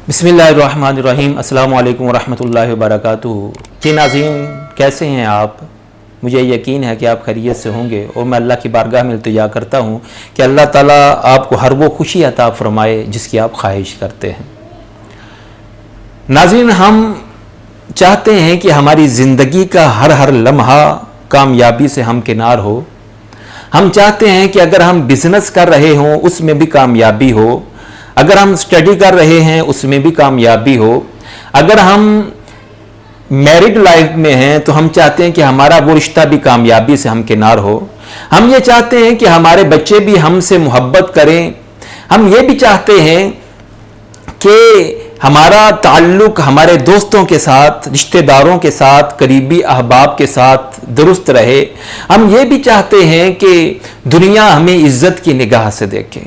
बिस्मिल्लाहिर्रहमानिर्रहीम। अस्सलामु अलैकुम वरहमतुल्लाहि वबरकातुहू। जी नाज़रीन, कैसे हैं आप? मुझे यकीन है कि आप खैरियत से होंगे और मैं अल्लाह की बारगाह में इल्तिजा करता हूँ कि अल्लाह ताला आपको हर वो खुशी अता फ़रमाए जिसकी आप ख्वाहिश करते हैं। नाज़रीन, हम चाहते हैं कि हमारी ज़िंदगी का हर हर लम्हा कामयाबी से हमकिनार हो। हम चाहते हैं कि अगर हम बिज़नेस कर रहे हों उसमें भी कामयाबी हो, अगर हम स्टडी कर रहे हैं उसमें भी कामयाबी हो, अगर हम मैरिड लाइफ में हैं तो हम चाहते हैं कि हमारा वो रिश्ता भी कामयाबी से हमकिनार हो। हम ये चाहते हैं कि हमारे बच्चे भी हमसे मोहब्बत करें। हम ये भी चाहते हैं कि हमारा ताल्लुक हमारे दोस्तों के साथ, रिश्तेदारों के साथ, करीबी अहबाब के साथ दुरुस्त रहे। हम ये भी चाहते हैं कि दुनिया हमें इज्जत की निगाह से देखे।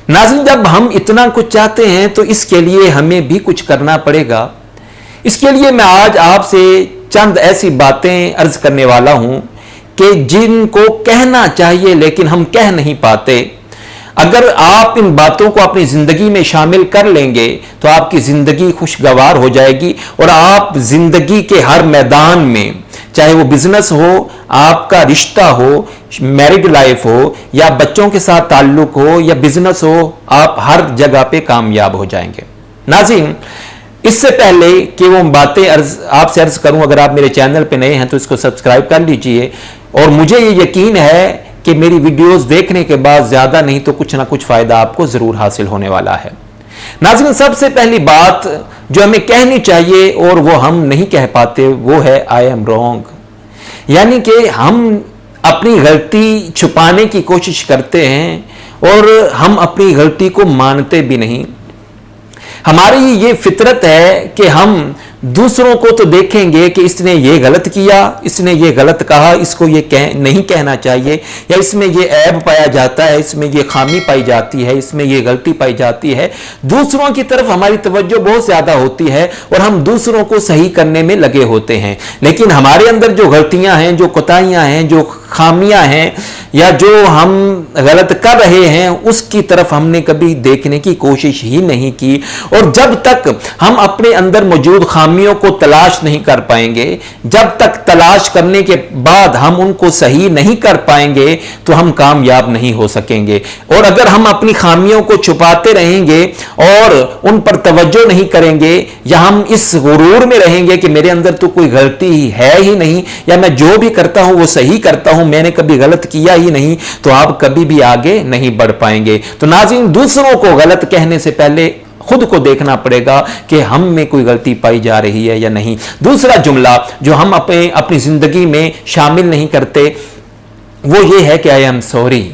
नाज़रीन, जब हम इतना कुछ चाहते हैं तो इसके लिए हमें भी कुछ करना पड़ेगा। इसके लिए मैं आज आपसे चंद ऐसी बातें अर्ज करने वाला हूं कि जिनको कहना चाहिए लेकिन हम कह नहीं पाते। अगर आप इन बातों को अपनी जिंदगी में शामिल कर लेंगे तो आपकी जिंदगी खुशगवार हो जाएगी और आप जिंदगी के हर मैदान में, चाहे वो बिजनेस हो, आपका रिश्ता हो, मैरिड लाइफ हो, या बच्चों के साथ ताल्लुक हो, या बिजनेस हो, आप हर जगह पे कामयाब हो जाएंगे। नाज़रीन, इससे पहले कि वो बातें आपसे अर्ज करूं, अगर आप मेरे चैनल पे नए हैं तो इसको सब्सक्राइब कर लीजिए। और मुझे ये यकीन है कि मेरी वीडियोस देखने के बाद ज्यादा नहीं तो कुछ ना कुछ फायदा आपको जरूर हासिल होने वाला है। नाज़रीन, सबसे पहली बात जो हमें कहनी चाहिए और वो हम नहीं कह पाते वो है आई एम रॉन्ग। यानी कि हम अपनी गलती छुपाने की कोशिश करते हैं और हम अपनी गलती को मानते भी नहीं। हमारी ये फितरत है कि हम दूसरों को तो देखेंगे कि इसने ये गलत किया, इसने ये गलत कहा, इसको ये नहीं कहना चाहिए, या इसमें ये ऐब पाया जाता है, इसमें ये खामी पाई जाती है, इसमें ये गलती पाई जाती है। दूसरों की तरफ हमारी तवज्जो बहुत ज्यादा होती है और हम दूसरों को सही करने में लगे होते हैं। लेकिन हमारे अंदर जो गलतियां हैं, जो कोताहियां हैं, जो खामियां हैं, या जो हम गलत कर रहे हैं उसकी तरफ हमने कभी देखने की कोशिश ही नहीं की। और जब तक हम अपने अंदर मौजूद खामियों को तलाश नहीं कर पाएंगे, जब तक तलाश करने के बाद हम उनको सही नहीं कर पाएंगे तो हम कामयाब नहीं हो सकेंगे। और अगर हम अपनी खामियों को छुपाते रहेंगे और उन पर तवज्जो नहीं करेंगे, या हम इस गुरूर में रहेंगे कि मेरे अंदर तो कोई गलती है ही नहीं, या मैं जो भी करता हूं वो सही करता हूं, मैंने कभी गलत किया ही नहीं, तो आप कभी भी आगे नहीं बढ़ पाएंगे। तो नाज़रीन, दूसरों को गलत कहने से पहले खुद को देखना पड़ेगा कि हम में कोई गलती पाई जा रही है या नहीं। दूसरा जुमला जो हम अपनी जिंदगी में शामिल नहीं करते वो ये है कि आई एम सॉरी।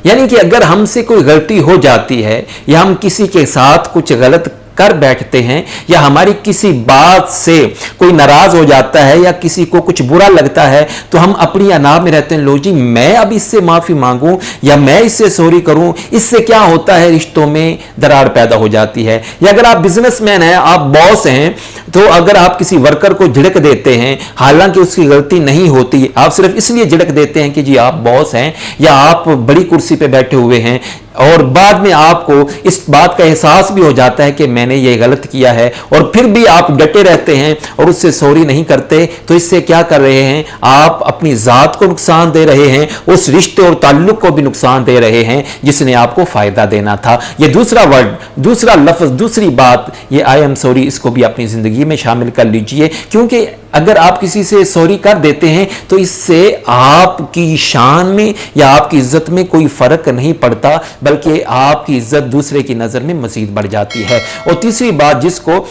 यानी कि अगर हमसे कोई गलती हो जाती है, या हम किसी के साथ कुछ गलत कर बैठते हैं, या हमारी किसी बात से कोई नाराज हो जाता है, या किसी को कुछ बुरा लगता है, तो हम अपनी अनाब में रहते हैं, लो जी मैं अब इससे माफी मांगूं या मैं इससे सॉरी करूं। इससे क्या होता है, रिश्तों में दरार पैदा हो जाती है। या अगर आप बिजनेसमैन हैं, आप बॉस हैं, तो अगर आप किसी वर्कर को झिड़क देते हैं, हालांकि उसकी गलती नहीं होती, आप सिर्फ इसलिए झिड़क देते हैं कि जी आप बॉस हैं या आप बड़ी कुर्सी पे बैठे हुए हैं, और बाद में आपको इस बात का एहसास भी हो जाता है कि मैंने ये गलत किया है, और फिर भी आप डटे रहते हैं और उससे सॉरी नहीं करते, तो इससे क्या कर रहे हैं, आप अपनी जात को नुकसान दे रहे हैं, उस रिश्ते और ताल्लुक को भी नुकसान दे रहे हैं जिसने आपको फायदा देना था। ये दूसरा वर्ड, दूसरा लफ्ज, दूसरी बात, ये आई एम सॉरी, इसको भी अपनी जिंदगी में शामिल कर लीजिए। क्योंकि अगर आप किसी से सॉरी कर देते हैं तो इससे आपकी शान में या आपकी इज्जत में कोई फर्क नहीं पड़ता, बल्कि आपकी इज्जत दूसरे की नजर में मजीद बढ़ जाती है। और तीसरी बात जिसको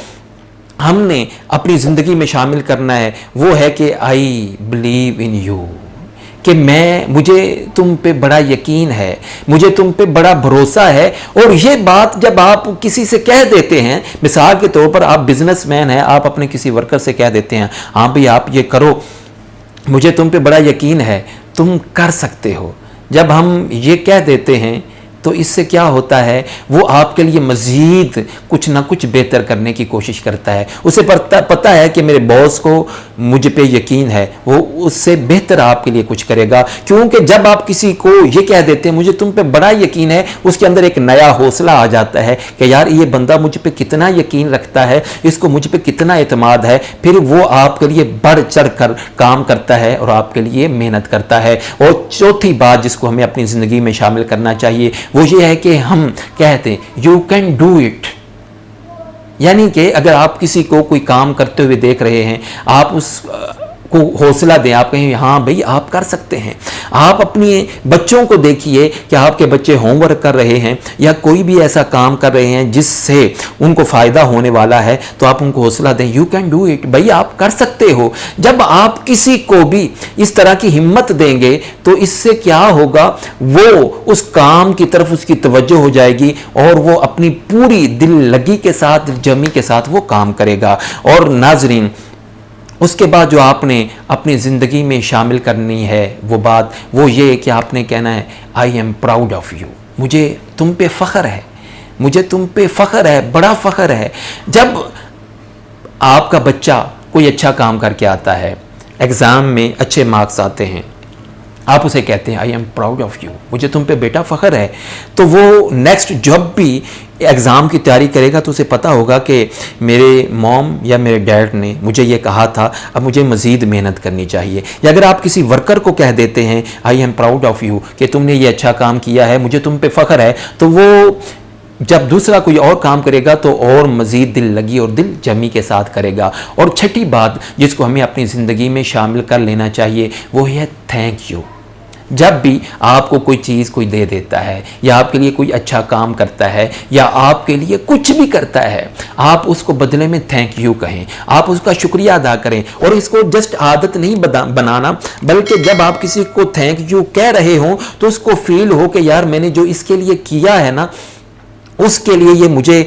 हमने अपनी जिंदगी में शामिल करना है वो है कि आई बिलीव इन यू, कि मुझे तुम पे बड़ा यकीन है, मुझे तुम पे बड़ा भरोसा है। और ये बात जब आप किसी से कह देते हैं, मिसाल के तौर पर आप बिजनेसमैन हैं, आप अपने किसी वर्कर से कह देते हैं, हाँ भाई आप ये करो, मुझे तुम पे बड़ा यकीन है, तुम कर सकते हो। जब हम ये कह देते हैं تو اس سے کیا ہوتا ہے، وہ آپ کے لیے مزید کچھ نہ کچھ بہتر کرنے کی کوشش کرتا ہے. اسے پتہ ہے کہ میرے باس کو مجھ پہ یقین ہے، وہ اس سے بہتر آپ کے لیے کچھ کرے گا. کیونکہ جب آپ کسی کو یہ کہہ دیتے ہیں مجھے تم پہ بڑا یقین ہے، اس کے اندر ایک نیا حوصلہ آ جاتا ہے کہ یار یہ بندہ مجھ پہ کتنا یقین رکھتا ہے، اس کو مجھ پہ کتنا اعتماد ہے. پھر وہ آپ کے لیے بڑھ چڑھ کر کام کرتا ہے اور آپ کے لیے محنت کرتا ہے. اور چوتھی بات جس کو ہمیں اپنی زندگی میں شامل کرنا چاہیے وہ یہ ہے کہ ہم کہتے ہیں یو کین ڈو اٹ. یعنی کہ اگر آپ کسی کو کوئی کام کرتے ہوئے دیکھ رہے ہیں، آپ اس کو حوصلہ دیں، آپ کہیں ہاں بھئی آپ کر سکتے ہیں. آپ اپنی بچوں کو دیکھیے کہ آپ کے بچے ہوم ورک کر رہے ہیں یا کوئی بھی ایسا کام کر رہے ہیں جس سے ان کو فائدہ ہونے والا ہے، تو آپ ان کو حوصلہ دیں، یو کین ڈو اٹ، بھئی آپ کر سکتے ہو. جب آپ کسی کو بھی اس طرح کی ہمت دیں گے تو اس سے کیا ہوگا، وہ اس کام کی طرف اس کی توجہ ہو جائے گی اور وہ اپنی پوری دل لگی کے ساتھ، دل جمی کے ساتھ وہ کام کرے گا. اور ناظرین، اس کے بعد جو آپ نے اپنی زندگی میں شامل کرنی ہے وہ بات وہ یہ کہ آپ نے کہنا ہے I am proud of you, مجھے تم پہ فخر ہے، مجھے تم پہ فخر ہے، بڑا فخر ہے. جب آپ کا بچہ کوئی اچھا کام کر کے آتا ہے، ایگزام میں اچھے مارکس آتے ہیں، آپ اسے کہتے ہیں I am proud of you, مجھے تم پہ بیٹا فخر ہے. تو وہ نیکسٹ جب بھی ایگزام کی تیاری کرے گا تو اسے پتہ ہوگا کہ میرے موم یا میرے ڈیڈ نے مجھے یہ کہا تھا، اب مجھے مزید محنت کرنی چاہیے. یا اگر آپ کسی ورکر کو کہہ دیتے ہیں I am proud of you کہ تم نے یہ اچھا کام کیا ہے، مجھے تم پہ فخر ہے، تو وہ جب دوسرا کوئی اور کام کرے گا تو اور مزید دل لگی اور دل جمی کے ساتھ کرے گا. اور چھٹی بات جس کو ہمیں اپنی زندگی میں شامل کر لینا چاہیے وہ ہے تھینک یو. جب بھی آپ کو کوئی چیز کوئی دے دیتا ہے یا آپ کے لیے کوئی اچھا کام کرتا ہے یا آپ کے لیے کچھ بھی کرتا ہے، آپ اس کو بدلے میں تھینک یو کہیں، آپ اس کا شکریہ ادا کریں. اور اس کو جسٹ عادت نہیں بنانا، بلکہ جب آپ کسی کو تھینک یو کہہ رہے ہوں تو اس کو فیل ہو کہ یار میں نے جو اس کے لیے کیا ہے نا، اس کے لیے یہ مجھے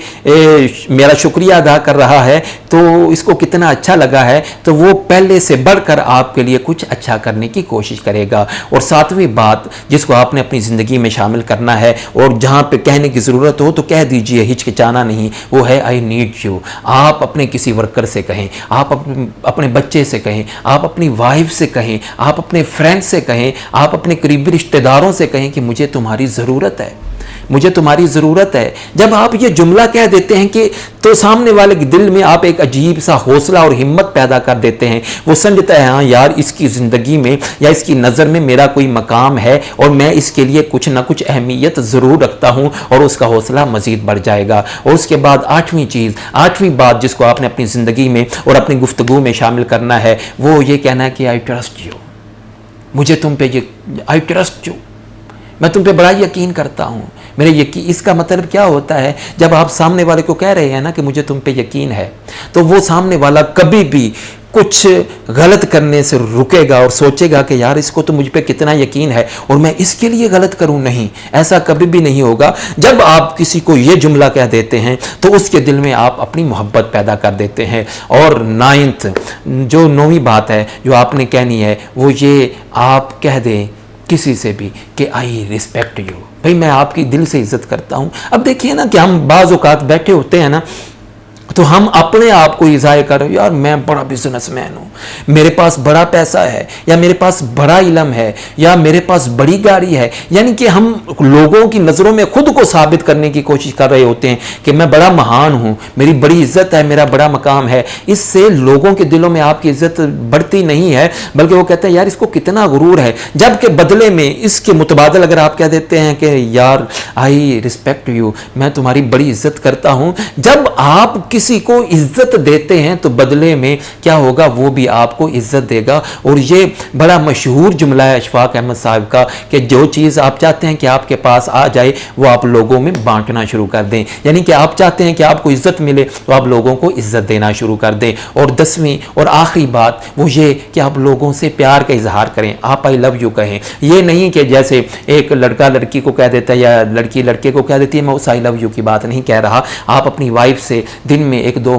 میرا شکریہ ادا کر رہا ہے، تو اس کو کتنا اچھا لگا ہے، تو وہ پہلے سے بڑھ کر آپ کے لیے کچھ اچھا کرنے کی کوشش کرے گا. اور ساتویں بات جس کو آپ نے اپنی زندگی میں شامل کرنا ہے اور جہاں پہ کہنے کی ضرورت ہو تو کہہ دیجئے، ہچکچانا نہیں، وہ ہے آئی نیڈ یو. آپ اپنے کسی ورکر سے کہیں، آپ اپنے بچے سے کہیں، آپ اپنی وائف سے کہیں، آپ اپنے فرینڈ سے کہیں، آپ اپنے قریبی رشتہ داروں سے کہیں کہ مجھے تمہاری ضرورت ہے، مجھے تمہاری ضرورت ہے. جب آپ یہ جملہ کہہ دیتے ہیں کہ تو سامنے والے کے دل میں آپ ایک عجیب سا حوصلہ اور ہمت پیدا کر دیتے ہیں. وہ سمجھتا ہے ہاں یار اس کی زندگی میں یا اس کی نظر میں میرا کوئی مقام ہے اور میں اس کے لیے کچھ نہ کچھ اہمیت ضرور رکھتا ہوں، اور اس کا حوصلہ مزید بڑھ جائے گا. اور اس کے بعد آٹھویں بات جس کو آپ نے اپنی زندگی میں اور اپنی گفتگو میں شامل کرنا ہے وہ یہ کہنا ہے کہ آئی ٹرسٹ یو، مجھے تم پہ آئی ٹرسٹ یو، میں تم پہ بڑا یقین کرتا ہوں. میرے یقین، اس کا مطلب کیا ہوتا ہے، جب آپ سامنے والے کو کہہ رہے ہیں نا کہ مجھے تم پہ یقین ہے، تو وہ سامنے والا کبھی بھی کچھ غلط کرنے سے رکے گا اور سوچے گا کہ یار اس کو تو مجھ پہ کتنا یقین ہے اور میں اس کے لیے غلط کروں. نہیں، ایسا کبھی بھی نہیں ہوگا. جب آپ کسی کو یہ جملہ کہہ دیتے ہیں تو اس کے دل میں آپ اپنی محبت پیدا کر دیتے ہیں. اور نویں بات ہے جو آپ نے کہنی ہے وہ یہ آپ کہہ دیں کسی سے بھی کہ آئی ریسپیکٹ یو، بھئی میں آپ کی دل سے عزت کرتا ہوں. اب دیکھیے نا کہ ہم بعض اوقات بیٹھے ہوتے ہیں نا تو ہم اپنے آپ کو اظہار کر رہے ہیں یار میں بڑا بزنس مین ہوں، میرے پاس بڑا پیسہ ہے، یا میرے پاس بڑا علم ہے، یا میرے پاس بڑی گاڑی ہے. یعنی کہ ہم لوگوں کی نظروں میں خود کو ثابت کرنے کی کوشش کر رہے ہوتے ہیں کہ میں بڑا مہان ہوں، میری بڑی عزت ہے، میرا بڑا مقام ہے. اس سے لوگوں کے دلوں میں آپ کی عزت بڑھتی نہیں ہے، بلکہ وہ کہتے ہیں یار اس کو کتنا غرور ہے. جبکہ بدلے میں اس کے متبادل اگر آپ کہہ دیتے ہیں کہ یار آئی ریسپیکٹ یو، میں تمہاری بڑی عزت کرتا ہوں، جب آپ کسی کو عزت دیتے ہیں تو بدلے میں کیا ہوگا، وہ بھی آپ کو عزت دے گا. اور یہ بڑا مشہور جملہ ہے اشفاق احمد صاحب کا کہ جو چیز آپ چاہتے ہیں کہ آپ کے پاس آ جائے وہ آپ لوگوں میں بانٹنا شروع کر دیں. یعنی کہ آپ چاہتے ہیں کہ آپ کو عزت ملے تو آپ لوگوں کو عزت دینا شروع کر دیں. اور 10ویں اور آخری بات وہ یہ کہ آپ لوگوں سے پیار کا اظہار کریں، آپ آئی لو یو کہیں. یہ نہیں کہ جیسے ایک لڑکا لڑکی کو کہہ دیتا ہے یا لڑکی لڑکے کو کہہ دیتی ہے، میں اس آئی لو یو کی بات نہیں کہہ رہا. آپ اپنی وائف سے دن میں 1-2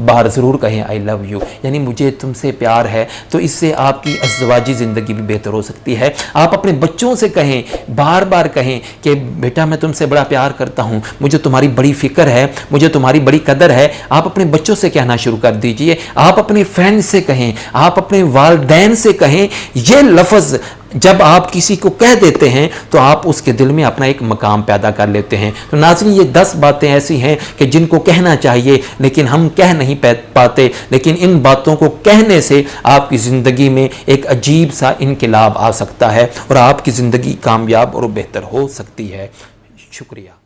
بار ضرور کہیں آئی لو یو، یعنی مجھے تم سے से प्यार है तो इससे आपकी अज़वाजी ज़िंदगी भी बेहतर हो सकती है। आप अपने बच्चों से कहें, बार बार कहें कि बेटा मैं तुमसे बड़ा प्यार करता हूँ, मुझे तुम्हारी बड़ी फ़िक्र है, मुझे तुम्हारी बड़ी कदर है। आप अपने बच्चों से कहना शुरू कर दीजिए। आप अपने फ्रेंड से कहें, आप अपने वालिदैन से कहें। ये लफ्ज़ जब आप किसी को कह देते हैं तो आप उसके दिल में अपना एक मकाम पैदा कर लेते हैं। तो नाज़रीन, ये 10 बातें ऐसी हैं कि जिनको कहना चाहिए लेकिन हम कह नहीं पाते, लेकिन इन बातों को कहने से आपकी ज़िंदगी में एक अजीब सा इनकलाब आ सकता है और आपकी ज़िंदगी कामयाब और बेहतर हो सकती है। शुक्रिया।